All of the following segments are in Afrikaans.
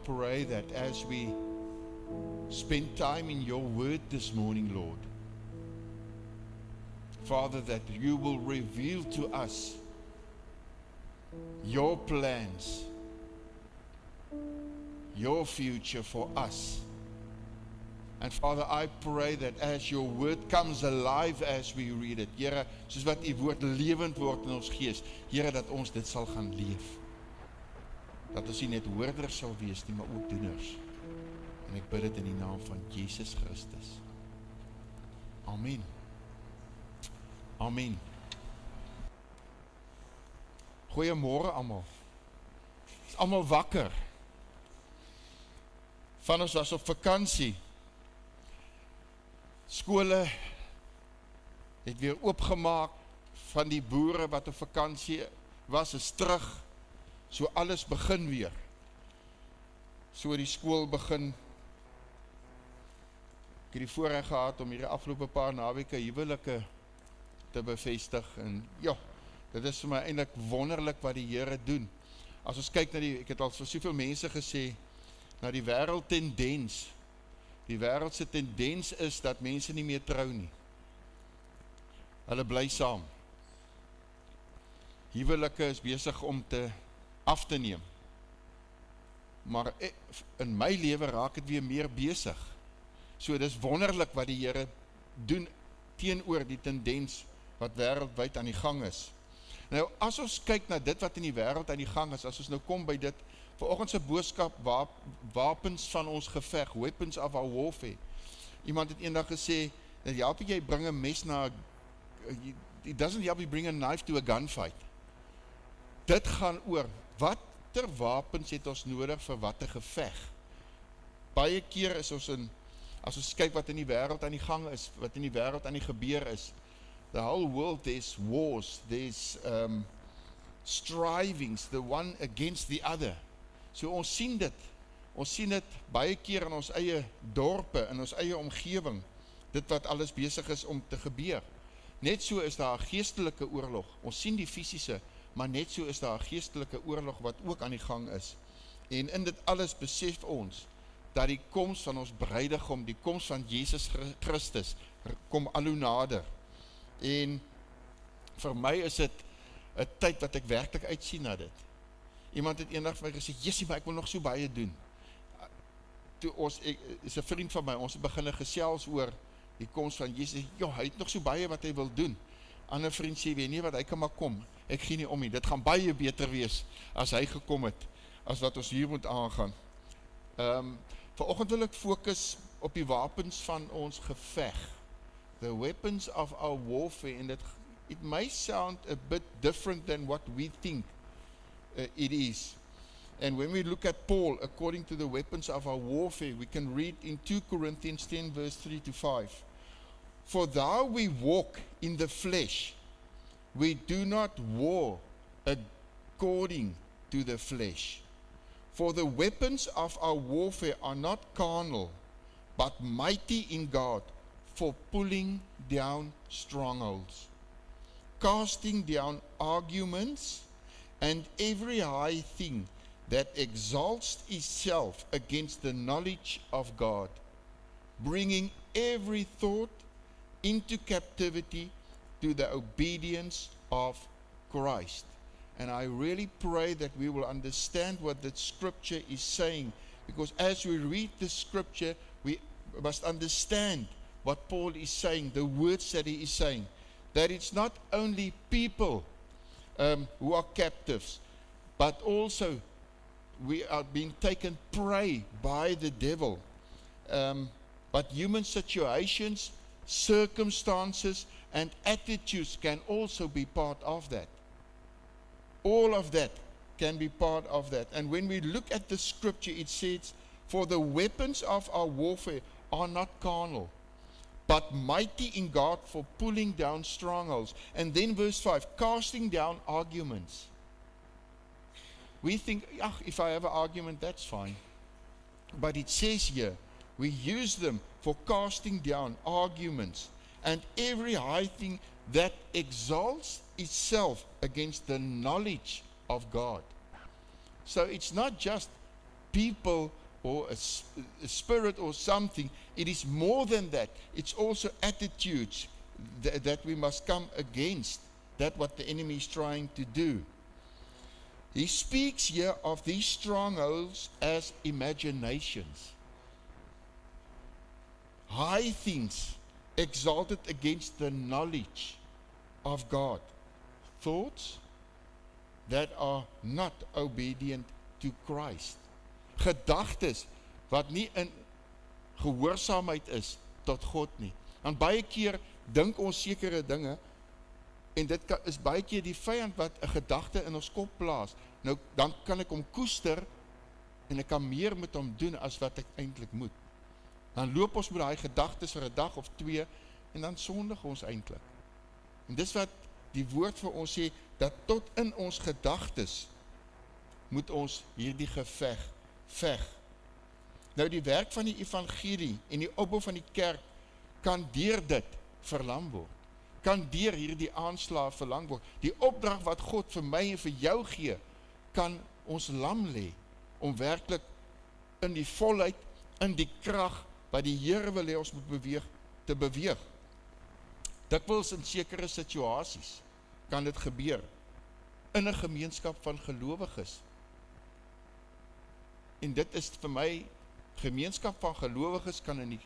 pray that as we spend time in your word this morning, Lord, Father, that you will reveal to us your plans, your future for us. And Father, I pray that as your word comes alive as we read it, Here, soos wat u woord lewend word in ons gees, Here, dat ons dit sal gaan leef. Dat ons nie net hoorders sal wees nie, maar ook doeners. En ek bid dit in die naam van Jesus Christus. Amen. Amen. Goeiemôre almal. Is almal wakker? Van ons was op vakansie. Skole het weer oopgemaak, van die boere wat op vakansie was, is terug. So alles begin weer. So die skool begin. Ek het die voorreg gehad om hierdie afgelope paar naweke huwelike te bevestig. En ja, dit is vir my eintlik wonderlik wat die Here doen. As ons kyk na ek het al vir soveel mense gesê, na die wêreldtendens. Die wêreldse tendens is dat mense nie meer trou nie. Hulle bly saam. Huwelike is besig om af te neem. Maar in my lewe raak dit weer meer besig. So dis wonderlik wat die Here doen teenoor die tendens wat wêreldwyd aan die gang is. Nou, as ons kyk na dit wat in die wêreld aan die gang is, as ons nou kom by dit, vanoggend se boodskap, wapens van ons geveg, weapons of our warfare. Iemand het eendag gesê, dat help jy bring 'n mes na, it doesn't help you bring a knife to a gunfight. Dit gaan oor, watter wapens het ons nodig vir watter geveg? Baie keer is ons as ons kyk wat in die wêreld aan die gang is, wat in die wêreld aan die gebeur is, the whole world, there's wars, there's strivings, the one against the other. So ons sien dit baie keer in ons eie dorpe, in ons eie omgewing, dit wat alles besig is om te gebeur. Net so is daar 'n geestelike oorlog, ons sien die fisiese, maar net so is daar 'n geestelike oorlog wat ook aan die gang is. En in dit alles besef ons, dat die koms van ons bruidegom, die koms van Jesus Christus, kom al hoe nader. En vir my is dit 'n tyd wat ek werklik uitsien na dit. Iemand het eendag vir my gesê, "Jessie, maar ek wil nog so baie doen." Toe is 'n vriend van my, ons het begin gesels oor die koms van Jesus. Ja, hy het nog so baie wat hy wil doen. Ander vriend sê, "Weet nie wat, hy kan maar kom. Ek gee nie om nie. Dit gaan baie beter wees as hy gekom het, as wat ons hier moet aangaan." Vanoggend wil ek fokus op die wapens van ons geveg. The weapons of our warfare, and it may sound a bit different than what we think it is. And when we look at Paul, according to the weapons of our warfare, we can read in 2 Corinthians 10 verse 3 to 5. For though we walk in the flesh, we do not war according to the flesh. For the weapons of our warfare are not carnal, but mighty in God, for pulling down strongholds, casting down arguments, and every high thing that exalts itself against the knowledge of God, bringing every thought into captivity to the obedience of Christ. And I really pray that we will understand what the scripture is saying, because as we read the scripture, we must understand what Paul is saying, the words that he is saying, that it's not only people who are captives, but also we are being taken prey by the devil. But human situations, circumstances, and attitudes can also be part of that. All of that can be part of that. And when we look at the scripture, it says, "For the weapons of our warfare are not carnal, but mighty in God for pulling down strongholds." And then verse 5, casting down arguments. We think, if I have an argument, that's fine. But it says here, we use them for casting down arguments and every high thing that exalts itself against the knowledge of God. So it's not just people or a spirit or something. It is more than that. It's also attitudes that we must come against. That what the enemy is trying to do. He speaks here of these strongholds as imaginations. High things exalted against the knowledge of God. Thoughts that are not obedient to Christ. Gedagtes wat nie in gehoorsaamheid is tot God nie. En baie keer dink ons sekere dinge, en dit is baie keer die vyand wat 'n gedagte in ons kop plaas. Nou, dan kan ek hom koester, en ek kan meer met hom doen as wat ek eintlik moet. Dan loop ons met daai gedagtes vir 'n dag of 2, en dan sondig ons eintlik. En dis wat die woord vir ons sê, dat tot in ons gedagtes moet ons hierdie geveg veg. Nou die werk van die evangelie en die opbou van die kerk kan deur dit verlam word. Kan deur hierdie aanslae verlang word. Die opdrag wat God vir my en vir jou gee, kan ons lam lê, om werklik in die volheid, in die krag, wat die Here wil hê ons moet te beweeg. Dikwels in sekere situasies, kan dit gebeur, in 'n gemeenskap van gelowiges. En dit is vir my, gemeenskap van gelowiges kan in die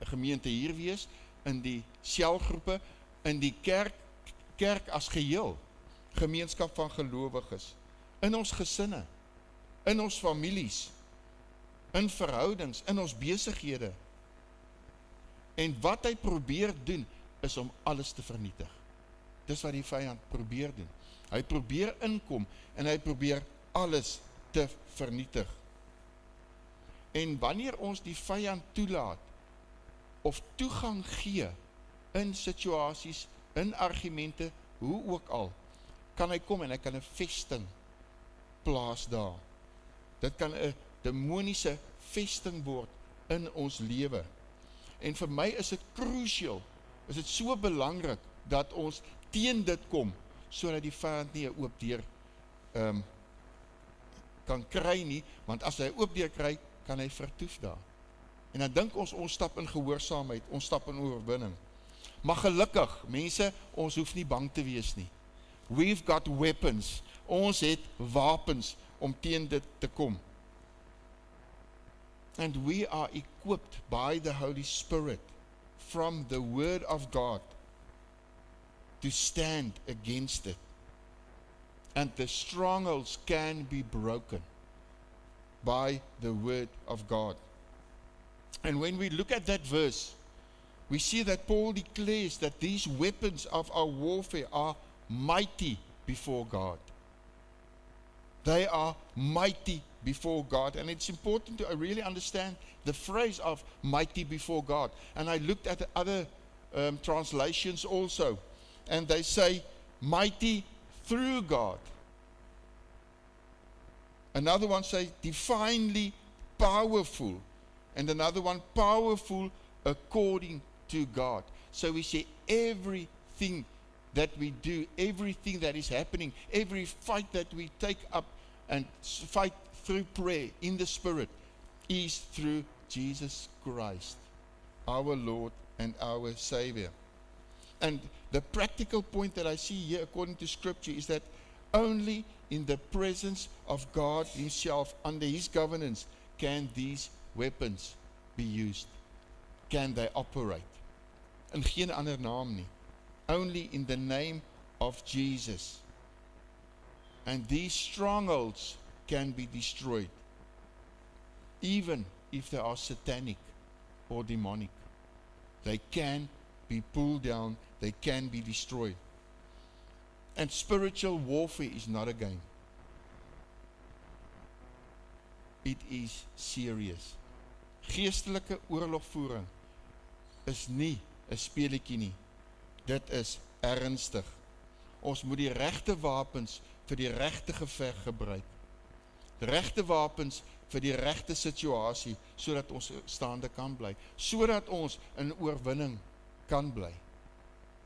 gemeente hier wees, in die selgroepe, in die kerk as geheel, gemeenskap van gelowiges, in ons gesinne, in ons families, in verhoudings, in ons besighede. En wat hy probeer doen, is om alles te vernietig. Dis wat die vyand probeer doen. Hy probeer inkom, en hy probeer alles te vernietig. En wanneer ons die vyand toelaat, of toegang gee, in situasies, in argumente, hoe ook al, kan hy kom en hy kan 'n vesting plaas daar. Dit kan 'n demoniese vesting word in ons lewe. En vir my is dit crucial, is dit so belangrik, dat ons teen dit kom, sodat die vyand nie 'n oop deur kan kry nie, want as hy 'n oop deur kry, kan hy vertoef daar. En dan dink ons stap in gehoorsaamheid, ons stap in oorwinning. Maar gelukkig, mense, ons hoef nie bang te wees nie. We've got weapons. Ons het wapens om teen dit te kom. And we are equipped by the Holy Spirit from the Word of God to stand against it. And the strongholds can be broken by the Word of God. And when we look at that verse, we see that Paul declares that these weapons of our warfare are mighty before God. They are mighty before God. And it's important to really understand the phrase of mighty before God. And I looked at the other translations also. And they say mighty through God. Another one says divinely powerful. And another one powerful according to God. So we say everything that we do, everything that is happening, every fight that we take up and fight through prayer in the Spirit is through Jesus Christ, our Lord and our Savior. And the practical point that I see here according to Scripture is that only in the presence of God Himself, under His governance, can these weapons be used. Can they operate? In geen ander naam nie. Only in the name of Jesus. And these strongholds can be destroyed, even if they are satanic or demonic. They can be pulled down, they can be destroyed. And spiritual warfare is not a game. It is serious. Geestelike oorlogvoering is nie 'n speletjie nie. Dit is ernstig. Ons moet die regte wapens vir die regte geveg gebruik. Regte wapens vir die regte situasie, sodat ons staande kan bly, sodat ons in oorwinning kan bly.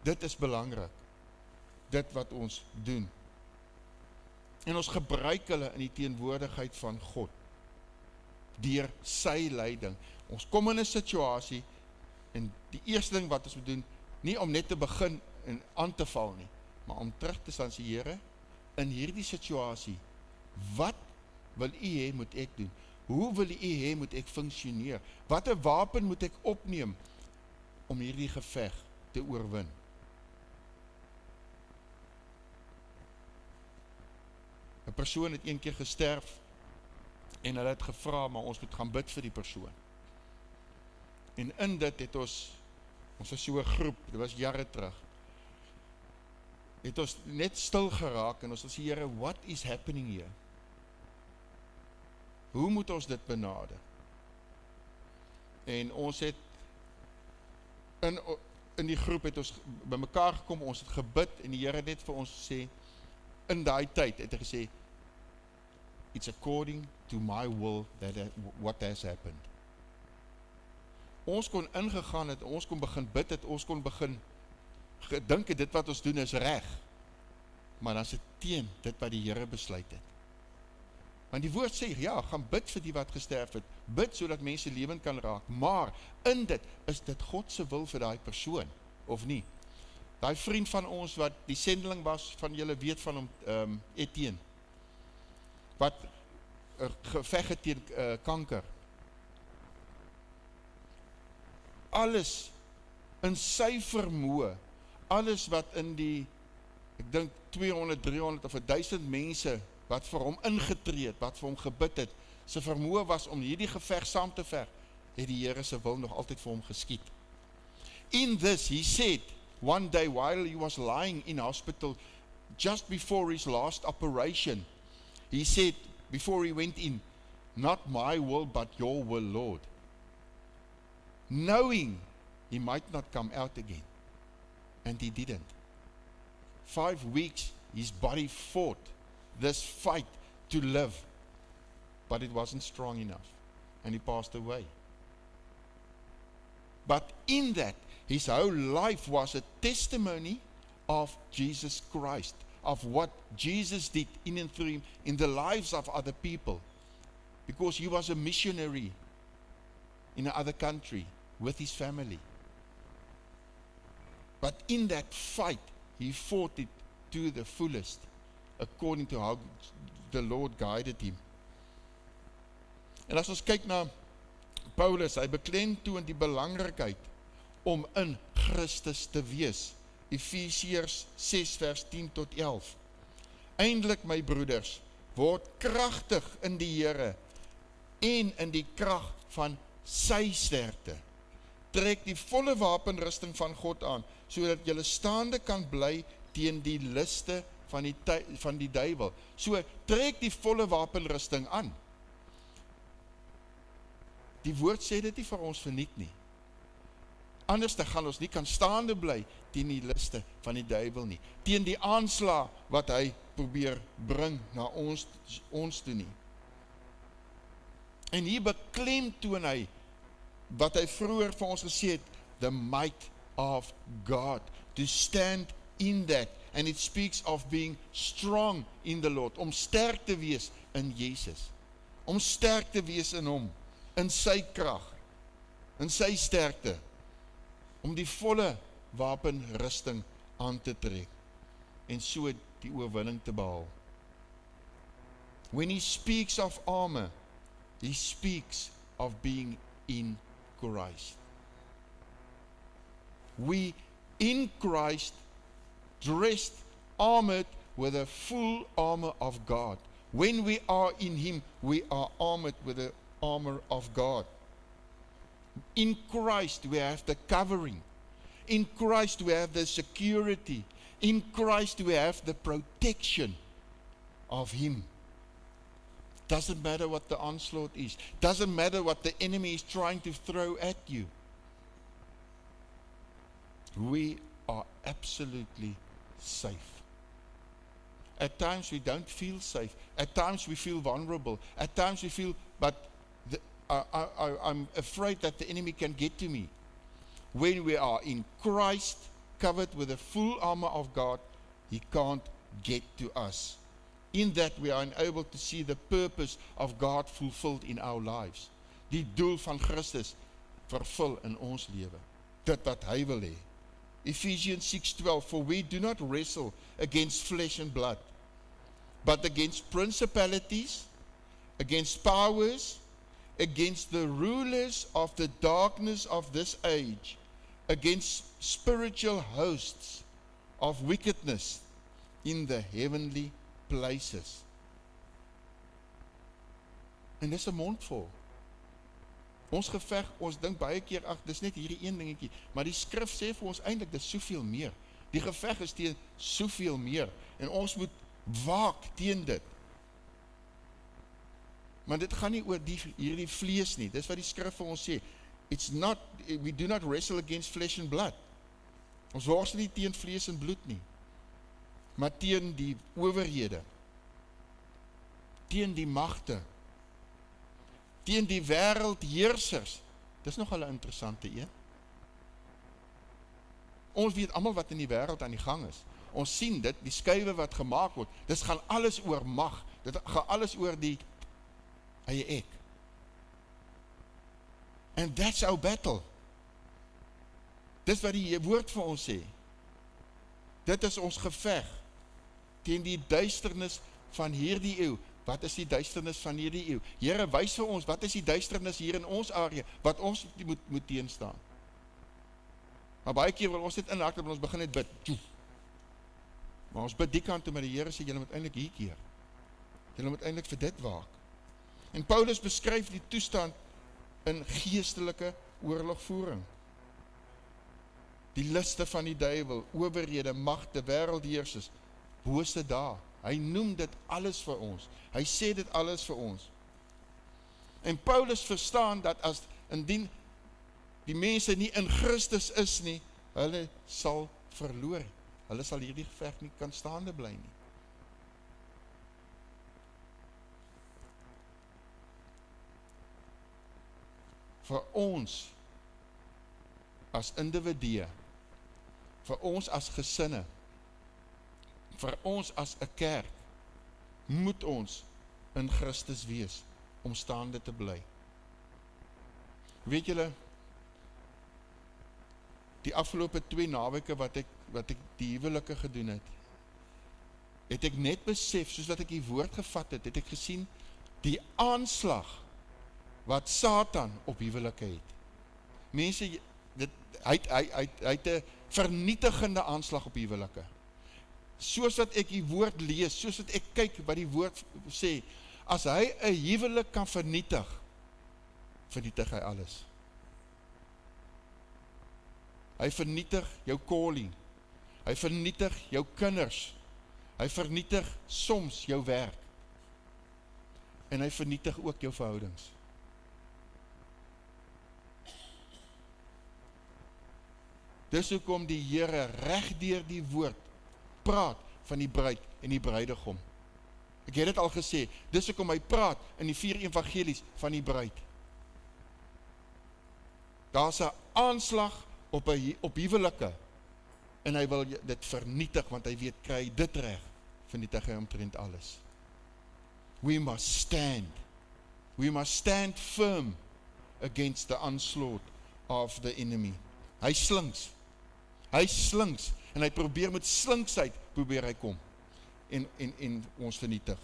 Dit is belangrik. Dit wat ons doen. En ons gebruik hulle in die teenwoordigheid van God. deur sy leiding. Ons kom in 'n situasie, en die eerste ding wat ons moet doen, nie om net te begin en aan te val nie, maar om terug te staan, sê Here, in hierdie situasie, wat wil U hê moet ek doen? Hoe wil U hê moet ek funksioneer? Watter wapen moet ek opneem om hierdie geveg te oorwin? Een persoon het een keer gesterf en hulle het gevra, maar ons moet gaan bid vir die persoon. En in dit het ons was so 'n groep, dit was jare terug, het ons net stil geraak en ons sê, Here, what is happening here? Hoe moet ons dit benader? En ons het in die groep het ons by mekaar gekom, ons het gebid en die Here het net vir ons gesê, in daai tyd het hy gesê, it's according to my will what has happened. Ons kon ingegaan het, ons kon begin bid het, ons kon begin gedink het, dit wat ons doen is reg, maar dan is dit teen dit wat die Here besluit het. Want die woord sê, ja, gaan bid vir die wat gesterf het, bid sodat mense lewend kan raak, maar in dit, is dit God se wil vir daai persoon, of nie? Daai vriend van ons wat die sendeling was, van julle weet van hom, Etienne, wat geveg het teen kanker. Alles in sy vermoë, alles wat in die, ek dink 200, 300 of 1000 mense wat vir hom ingetree het, wat vir hom gebid het, sy vermoë was om hierdie geveg saam te veg, het die Here se wil nog altyd vir hom geskied. In this, he said, one day while he was lying in hospital, just before his last operation, he said, before he went in, not my will, but your will, Lord. Knowing he might not come out again. And he didn't. 5 weeks, his body fought this fight to live, but it wasn't strong enough, and he passed away. But in that, his whole life was a testimony of Jesus Christ, of what Jesus did in and through him in the lives of other people, because he was a missionary in another country with his family. But in that fight, he fought it to the fullest, according to how the Lord guided him. En as ons kyk na Paulus, hy beklemtoon die belangrikheid om in Christus te wees. Efesiërs 6 vers 10 tot 11. Eindelik, my broeders, word kragtig in die Here en in die krag van sy sterkte. Trek die volle wapenrusting van God aan, sodat julle staande kan bly teen die liste van die duiwel. So, trek die volle wapenrusting aan. Die woord sê dit nie vir ons verniet nie. Anders dan gaan ons nie kan staande bly teen die liste van die duiwel nie, teen die aanslag wat hy probeer bring na ons toe nie. En hier beklemtoon hy wat hy vroeër vir ons gesê het, the might of God, to stand in that, and it speaks of being strong in the Lord, om sterk te wees in Jesus, om sterk te wees in hom, in sy krag, in sy sterkte, om die volle wapenrusting aan te trek, en so die oorwinning te behaal. When he speaks of armor, he speaks of being in Christ. We in Christ dressed, armored with the full armor of God. When we are in him, we are armored with the armor of God. In Christ we have the covering. In Christ we have the security. In Christ we have the protection of him. Doesn't matter what the onslaught is. Doesn't matter what the enemy is trying to throw at you. We are absolutely safe. At times we don't feel safe. At times we feel vulnerable. At times we feel, but I'm afraid that the enemy can get to me. When we are in Christ, covered with the full armor of God, he can't get to us. In that we are enabled to see the purpose of God fulfilled in our lives. Die doel van Christus vervul in ons lewe. Dit wat hy wil hê. Ephesians 6:12, for we do not wrestle against flesh and blood, but against principalities, against powers, against the rulers of the darkness of this age, against spiritual hosts of wickedness in the heavenly places. En dis 'n mondvol. Ons geveg, ons dink baie keer, ag, dis net hierdie een dingetjie, maar die skrif sê vir ons eintlik dis soveel meer. Die geveg is teen soveel meer en ons moet waak teen dit. Maar dit gaan nie oor hierdie vlees nie. Dis wat die skrif vir ons sê. We do not wrestle against flesh and blood. Ons worstel nie teen vlees en bloed nie, maar teen die owerhede, teen die magte, teen die wêreldheersers. Dis nog 'n interessante een. Ons weet almal wat in die wêreld aan die gang is. Ons sien dit, die skuwe wat gemaak word. Dit gaan alles oor mag. Dit gaan alles oor die eie ek. And that's our battle. Dis wat die woord vir ons sê. Dit is ons geveg teen die duisternis van hierdie eeu. Wat is die duisternis van hierdie eeu? Here, wys vir ons, wat is die duisternis hier in ons area, wat ons moet teenstaan? Maar baie keer wil ons net inhardloop en ons begin net bid. Maar ons bid die kant toe, maar die Here sê, julle moet eintlik hier keer. Julle moet eintlik vir dit waak. En Paulus beskryf die toestand in geestelike oorlogvoering. Die liste van die duiwel, owerhede, magte, wêreldheersers, bose dae. Hy noem dit alles vir ons. Hy sê dit alles vir ons. En Paulus verstaan dat as indien die mense nie in Christus is nie, hulle sal verloor. Hulle sal hierdie geveg nie kan staande bly nie. Vir ons as individue, vir ons as gesinne, vir ons as 'n kerk, moet ons in Christus wees om staande te bly. Weet julle, die afgelope 2 naweke wat ek die huwelike gedoen het ek net besef, soos wat ek die woord gevat het ek gesien die aanslag wat Satan op huwelike het. Mense, hy het 'n vernietigende aanslag op huwelike. Soos wat ek die woord lees, soos wat ek kyk wat die woord sê, as hy 'n huwelik kan vernietig hy alles. Hy vernietig jou calling, hy vernietig jou kinders, hy vernietig soms jou werk, en hy vernietig ook jou verhoudings. Dis hoekom die Here reg deur die woord praat van die bruid en die bruidegom. Ek het dit al gesê, dis hoekom hy praat in die 4 evangelies van die bruid. Daar's 'n aanslag op huwelike, en hy wil dit vernietig, want hy weet, kry hy dit reg, vernietig hy omtrent alles. We must stand firm against the onslaught of the enemy. Hy slinks, en hy probeer met slinksheid, probeer hy kom, en ons vernietig.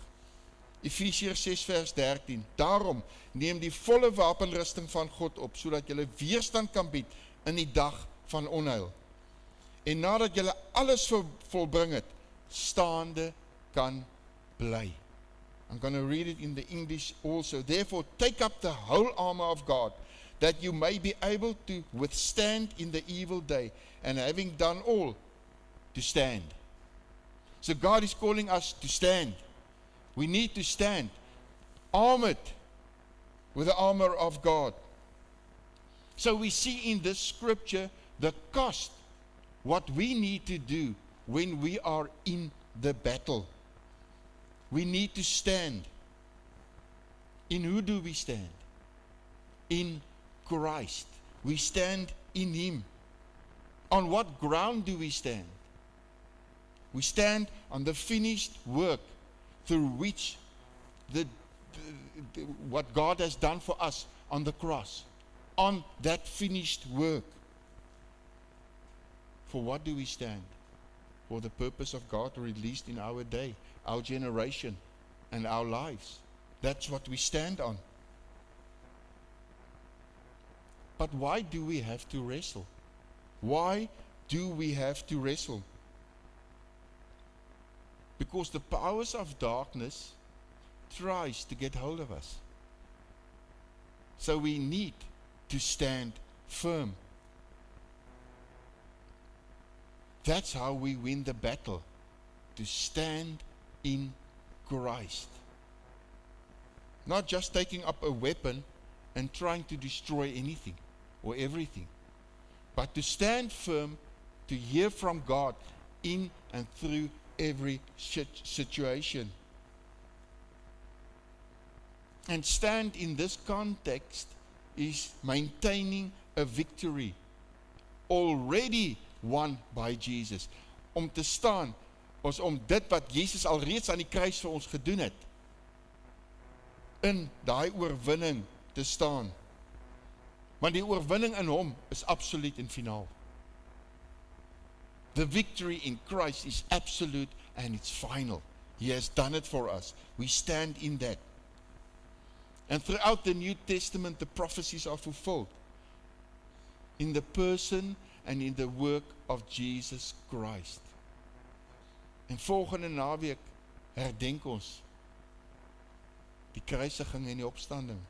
Efesiërs 6 vers 13, daarom neem die volle wapenrusting van God op, sodat julle weerstand kan bied in die dag van onheil. En nadat julle alles volbring het, staande kan bly. I'm going to read it in the English also. Therefore, take up the whole armor of God, that you may be able to withstand in the evil day, and having done all, to stand. So God is calling us to stand. We need to stand, armored with the armor of God. So we see in this scripture the cost, what we need to do when we are in the battle. We need to stand. In who do we stand? In Christ. We stand in Him. On what ground do we stand? We stand on the finished work, through which what God has done for us on the cross, on that finished work. For what do we stand? For the purpose of God released in our day, our generation, and our lives. That's what we stand on. But why do we have to wrestle? Why do we have to wrestle? Because the powers of darkness tries to get hold of us. So we need to stand firm. That's how we win the battle, to stand in Christ. Not just taking up a weapon and trying to destroy anything or everything, but to stand firm, to hear from God in and through every situation. And stand in this context is maintaining a victory already won by Jesus. Om te staan, ons om dit wat Jesus alreeds aan die kruis vir ons gedoen het, in daai oorwinning te staan. Want die oorwinning in hom is absoluut en finaal. The victory in Christ is absolute and it's final. He has done it for us. We stand in that. And throughout the New Testament, the prophecies are fulfilled in the person and in the work of Jesus Christ. En volgende naweek herdenk ons die kruisiging en die opstanding.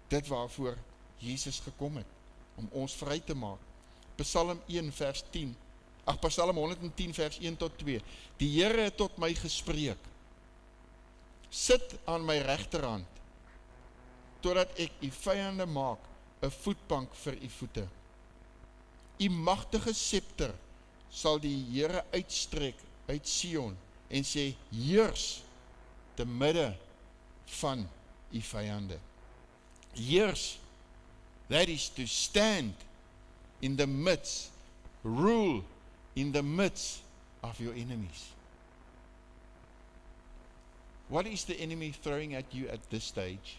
Dit waarvoor Jesus gekom het, om ons vry te maak. Psalm 1 vers 10, Psalm 110 vers 1 tot 2. Die Here het tot my gespreek. Sit aan my regterhand, totdat ek u vyande maak, 'n voetbank vir u voete. U magtige scepter sal die Here uitstrek uit Sion en sê, heers te midde van u vyande. Heers, that is to stand in the midst, rule in the midst of your enemies. What is the enemy throwing at you at this stage?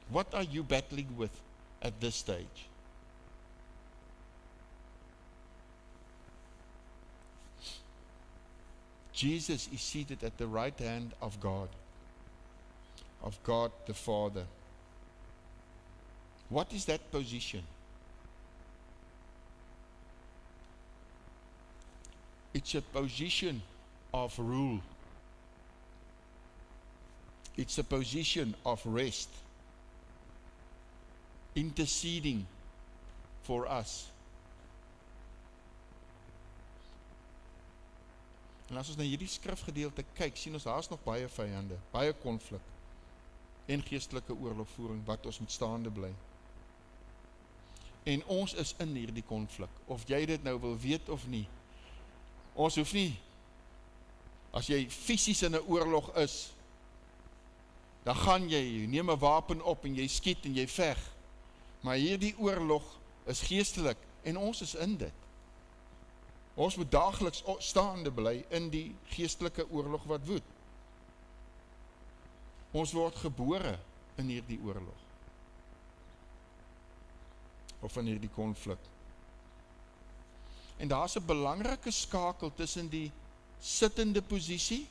What are you battling with at this stage? Jesus is seated at the right hand of God the Father. What is that position? It's a position of rule. It's a position of rest, interceding for us. En as ons na hierdie skrifgedeelte kyk, sien ons daar's nog baie vyande, baie konflik en geestelike oorlogvoering wat ons moet staande bly. En ons is in hierdie konflik, of jy dit nou wil weet of nie. Ons hoef nie, as jy fisies in 'n oorlog is, dan gaan jy neem 'n wapen op en jy skiet en jy veg. Maar hierdie oorlog is geestelik en ons is in dit. Ons moet daagliks staande bly in die geestelike oorlog wat woed. Ons word gebore in hierdie oorlog. Of in hierdie konflik. En daar's 'n belangrike skakel tussen die sittende posisie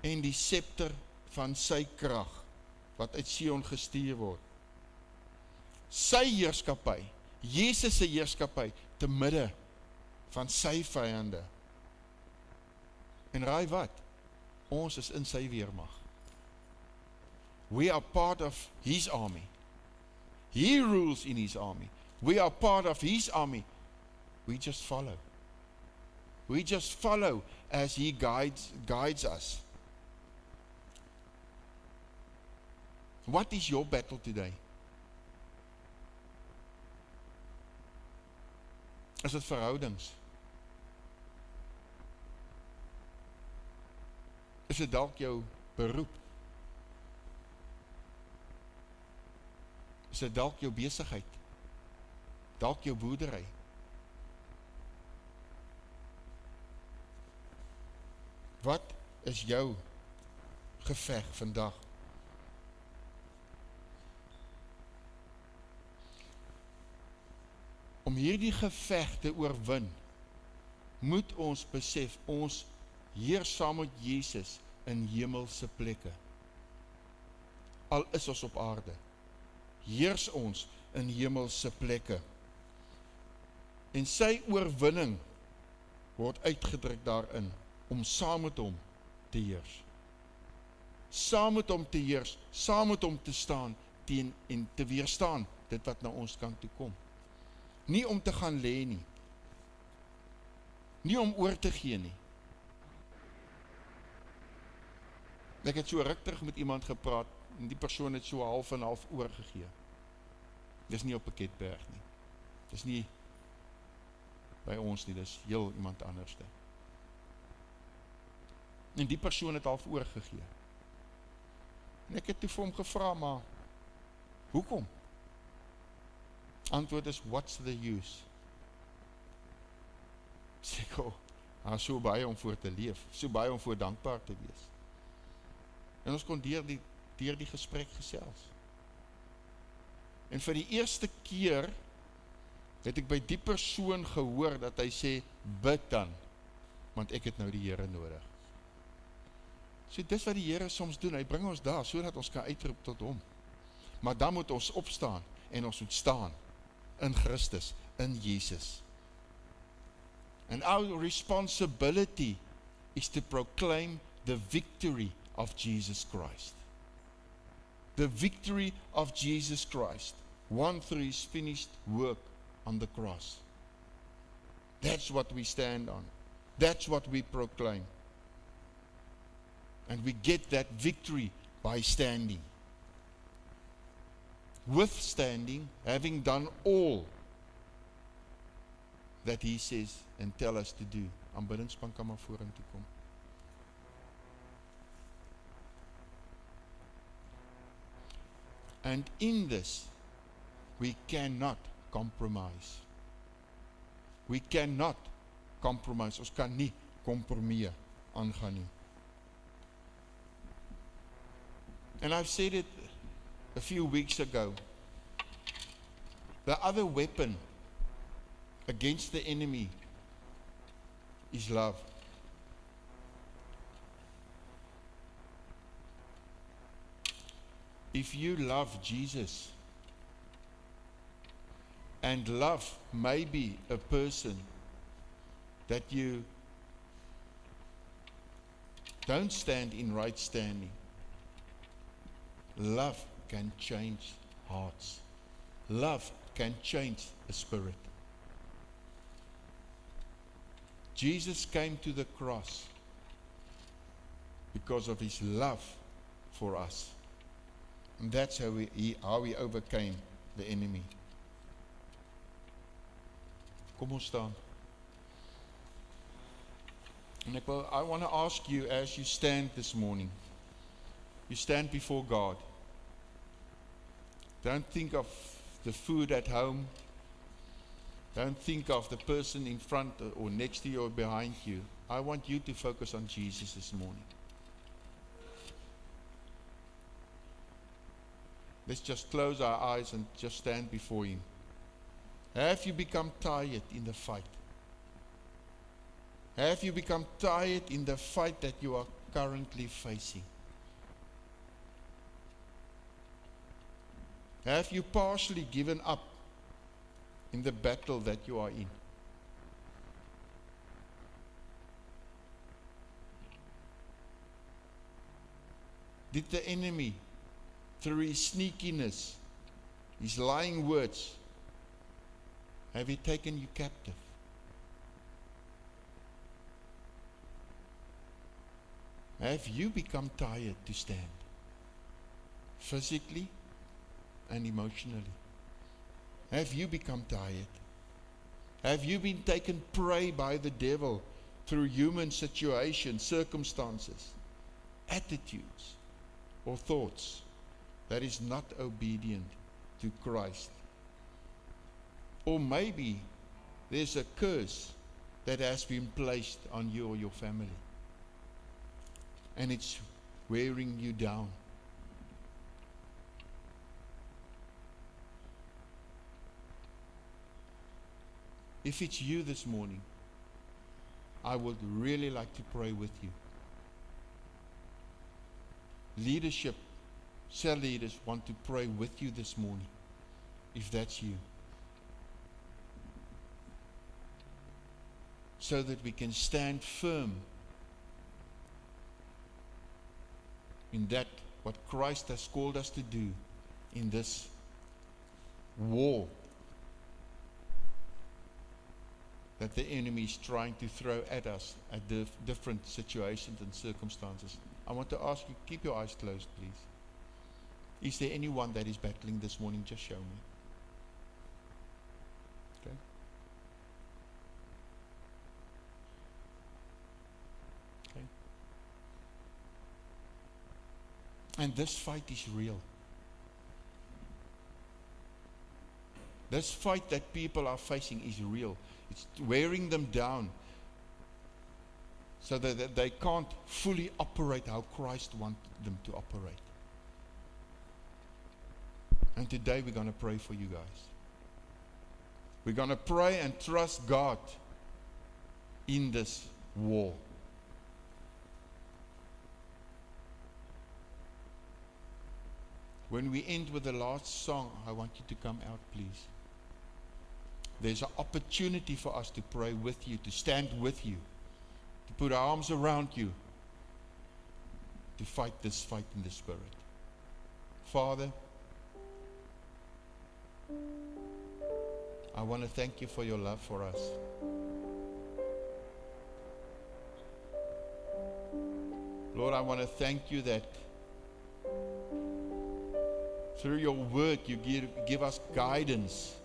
en die scepter van sy krag wat uit Sion gestuur word. Sy heerskappy, Jesus se heerskappy te midde van sy vyande. En raai wat? Ons is in sy weermag. We are part of his army. He rules in his army. We are part of his army. We just follow. We just follow as he guides us. What is your battle today? Is dit verhoudings? Is dit dalk jou beroep? Is dit dalk jou besigheid? Dalk jou boerdery? Wat is jou geveg vandag? Om hierdie geveg te oorwin, moet ons besef, ons heers saam met Jesus in hemelse plekke. Al is ons op aarde, heers ons in hemelse plekke. En sy oorwinning word uitgedruk daarin, om saam met hom te heers. Saam met hom te heers, saam met hom te staan, teen en te weerstaan, dit wat na ons kant toe kom. Nie om te gaan lê nie, nie om oor te gee nie. Ek het so ruk terug met iemand gepraat, en die persoon het so half en half oorgegee. Dis nie op Piketberg nie. Dis nie by ons nie, dis heel iemand anderste. En die persoon het half oorgegee. En ek het toe vir hom gevra, maar hoekom? Antwoord is, what's the use? Sê ek, so baie om voor te leef, so baie om voor dankbaar te wees. En ons kon deur die gesprek gesels. En vir die eerste keer het ek by die persoon gehoor dat hy sê, bid dan, want ek het nou die Here nodig. So dis wat die Here soms doen, hy bring ons daar, sodat ons kan uitroep tot hom. Maar dan moet ons opstaan, en ons moet staan, in Christus, in Jesus. And our responsibility is to proclaim the victory of Jesus Christ. The victory of Jesus Christ, won through his finished work on the cross. That's what we stand on. That's what we proclaim. And we get that victory by standing. Withstanding, having done all that he says and tell us to do. Aanbiddingspan kan maar vorentoe kom. And in this, we cannot compromise. We cannot compromise. Ons kan nie kompromie aangaan nie. And I've said it a few weeks ago. The other weapon against the enemy is love. If you love Jesus, and love may be a person that you don't stand in right standing, love can change hearts. Love can change a spirit. Jesus came to the cross because of his love for us. And that's how he overcame the enemy. Kom ons staan. And I want to ask you, as you stand this morning, you stand before God. Don't think of the food at home. Don't think of the person in front or next to you or behind you. I want you to focus on Jesus this morning. Let's just close our eyes and just stand before him. Have you become tired in the fight? Have you become tired in the fight that you are currently facing? Have you partially given up in the battle that you are in? Did the enemy, through his sneakiness, his lying words, have he taken you captive? Have you become tired to stand? Physically and emotionally. Have you become tired? Have you been taken prey by the devil through human situations, circumstances, attitudes, or thoughts that is not obedient to Christ? Or maybe there's a curse that has been placed on you or your family. and it's wearing you down. If it's you this morning, I would really like to pray with you. Leadership, cell leaders want to pray with you this morning, if that's you. So that we can stand firm in that what Christ has called us to do in this war that the enemy is trying to throw at us at different situations and circumstances. I want to ask you, keep your eyes closed, please. Is there anyone that is battling this morning? Just show me. Okay. Okay. And this fight is real. This fight that people are facing is real. It's wearing them down so that they can't fully operate how Christ wanted them to operate. And today we're going to pray for you guys. We're going to pray and trust God in this war. When we end with the last song, I want you to come out, please. There's an opportunity for us to pray with you, to stand with you, to put our arms around you, to fight this fight in the Spirit. Father, I want to thank you for your love for us. Lord, I want to thank you that through your word you give us guidance.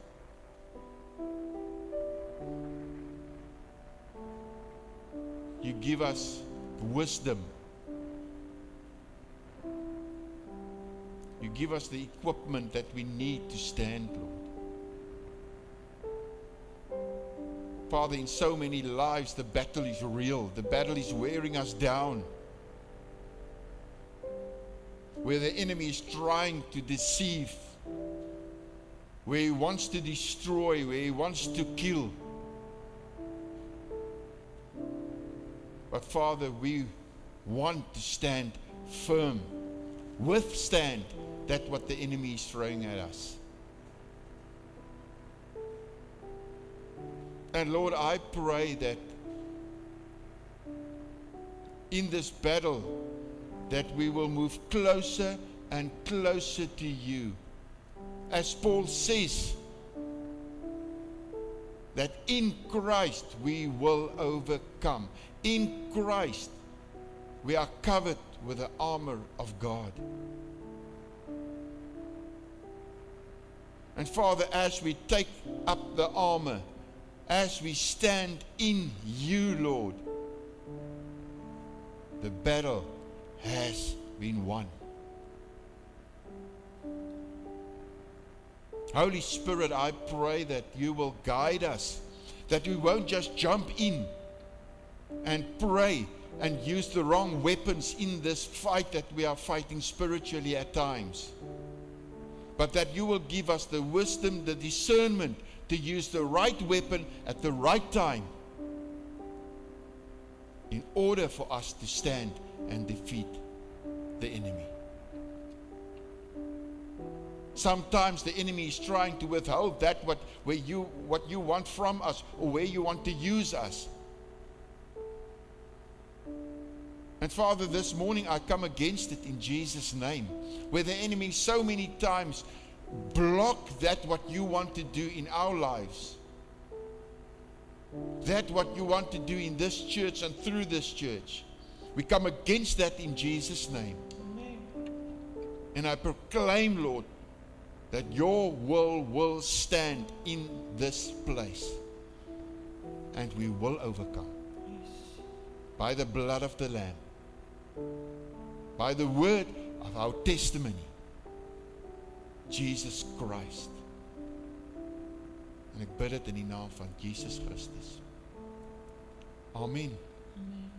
You give us wisdom. You give us the equipment that we need to stand, Lord. Father, in so many lives, the battle is real. The battle is wearing us down. Where the enemy is trying to deceive, where he wants to destroy, where he wants to kill. But Father, we want to stand firm, withstand that what the enemy is throwing at us. And Lord, I pray that in this battle, that we will move closer and closer to you. As Paul says, that in Christ we will overcome. In Christ we are covered with the armor of God. And Father, as we take up the armor, as we stand in you, Lord, the battle has been won. Holy Spirit, I pray that you will guide us, that we won't just jump in and pray and use the wrong weapons in this fight that we are fighting spiritually at times, but that you will give us the wisdom, the discernment to use the right weapon at the right time in order for us to stand and defeat the enemy. Sometimes the enemy is trying to withhold that what you want from us, or where you want to use us. And Father, this morning I come against it in Jesus' name, where the enemy so many times block that what you want to do in our lives, that what you want to do in this church and through this church. We come against that in Jesus' name. Amen. And I proclaim, Lord, that your will stand in this place, and we will overcome by the blood of the Lamb, by the word of our testimony, Jesus Christ. En ek bid dit in die naam van Jesus Christus. Amen. Amen.